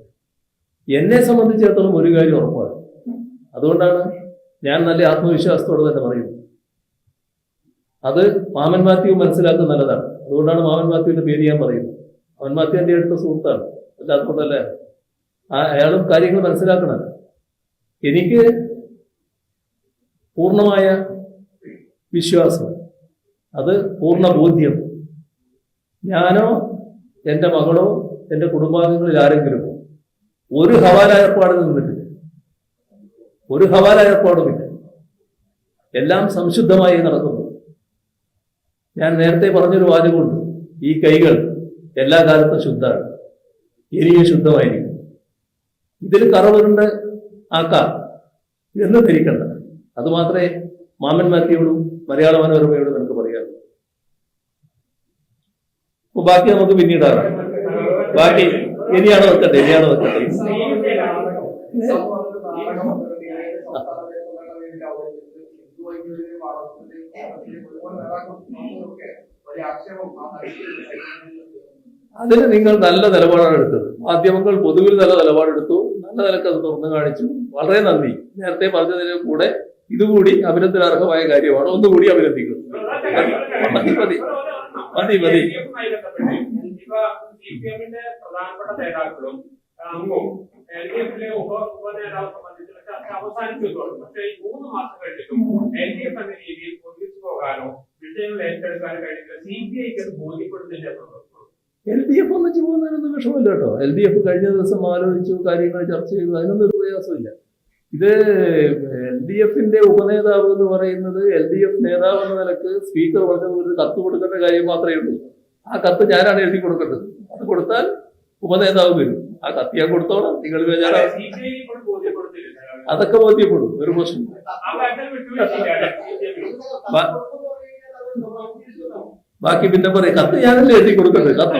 എന്നെ സംബന്ധിച്ചിടത്തോളം ഒരു കാര്യം ഉറപ്പാണ്. അതുകൊണ്ടാണ് ഞാൻ നല്ല ആത്മവിശ്വാസത്തോടെ തന്നെ പറയുന്നത്. അത് മാമൻ മാത്യു മനസ്സിലാക്കുന്നത് നല്ലതാണ്. അതുകൊണ്ടാണ് മാമൻ മാത്യുവിന്റെ പേര് ഞാൻ പറയുന്നത്. മാമൻ മാത്യു എൻ്റെ അടുത്ത സുഹൃത്താണ്, അല്ലാത്തതുകൊണ്ടല്ല. അയാളും കാര്യങ്ങൾ മനസ്സിലാക്കണം. എനിക്ക് പൂർണ്ണമായ വിശ്വാസം, അത് പൂർണ്ണ ബോധ്യം, ഞാനോ എൻ്റെ മകളോ എൻ്റെ കുടുംബാംഗങ്ങളിൽ ആരെങ്കിലും ഒരു ഹവാല ഏർപ്പാടിൽ നിന്നിട്ടില്ല. ഒരു ഹവാല ഏർപ്പാടുമില്ല. എല്ലാം സംശുദ്ധമായി നടക്കുന്നു. ഞാൻ നേരത്തെ പറഞ്ഞൊരു വാചകമുണ്ട്, ഈ കൈകൾ എല്ലാ കാലത്തും ശുദ്ധമാണ്, ഇനിയും ശുദ്ധമായിരിക്കും. ഇതിൽ കറവുണ്ട് ആക്കാം എന്ന് ധരിക്കണ്ട. അത് മാത്രമേ മാമൻ മാത്യുയോടും മലയാള മനോരമയോടും നമുക്ക് പറയാം. അപ്പൊ ബാക്കി നമുക്ക് പിന്നീടാണ്. ബാക്കി ഇനിയാണോ വെക്കട്ടെ? അതിന് നിങ്ങൾ നല്ല നിലപാടാണ് എടുത്തത്. മാധ്യമങ്ങൾ പൊതുവിൽ നല്ല നിലപാടെടുത്തു, നല്ല നിലക്ക് അത് തുറന്നു കാണിച്ചു. വളരെ നന്ദി. നേരത്തെ പറഞ്ഞതിന് കൂടെ ഇതുകൂടി അഭിനന്ദനാർഹമായ കാര്യമാണ്. ഒന്നുകൂടി അഭിനന്ദിക്കുന്നു. മതി മതി മതി മതി. സിപിഎമ്മിന്റെ പ്രധാനപ്പെട്ട നേതാക്കളും അംഗവും LDF-ലെ ഉപനേതാവ് സംബന്ധിച്ചുള്ള ചർച്ച അവസാനിച്ചിട്ടുള്ളൂ. പക്ഷേ ഈ 3 മാസം കഴിഞ്ഞിട്ടും LDF എന്ന രീതിയിൽ ഒന്നിച്ചു പോകാനോ വിഷയങ്ങൾ ഏറ്റെടുക്കാനോ കഴിഞ്ഞിട്ട് CPI-ക്ക് അത് ബോധ്യപ്പെടുന്നില്ല. LDF ഒന്നിച്ചു പോകുന്നതിനൊന്നും വിഷമമില്ല കേട്ടോ. LDF കഴിഞ്ഞ ദിവസം ആലോചിച്ചു, കാര്യങ്ങൾ ചർച്ച ചെയ്തു, അതിനൊന്നും ഒരു പ്രയാസമില്ല. ഇത് LDF-ന്റെ ഉപനേതാവ് എന്ന് പറയുന്നത് LDF നേതാവ് എന്ന നിലക്ക് സ്പീക്കർ പറഞ്ഞത് ഒരു കത്ത് കൊടുക്കേണ്ട കാര്യം മാത്രമേ ഉള്ളൂ. ആ കത്ത് ഞാനാണ് എഴുതി കൊടുക്കേണ്ടത്. അത് കൊടുത്താൽ ഉപനേതാവ് വരും. ആ കത്ത് ഞാൻ കൊടുത്തോളാം. നിങ്ങൾ അതൊക്കെ ബോധ്യപ്പെടും. ഒരു പ്രശ്നം. ബാക്കി പിന്നെ പറയും. കത്ത് ഞാനല്ലേ എഴുതി കൊടുക്കേണ്ടത്. കത്ത്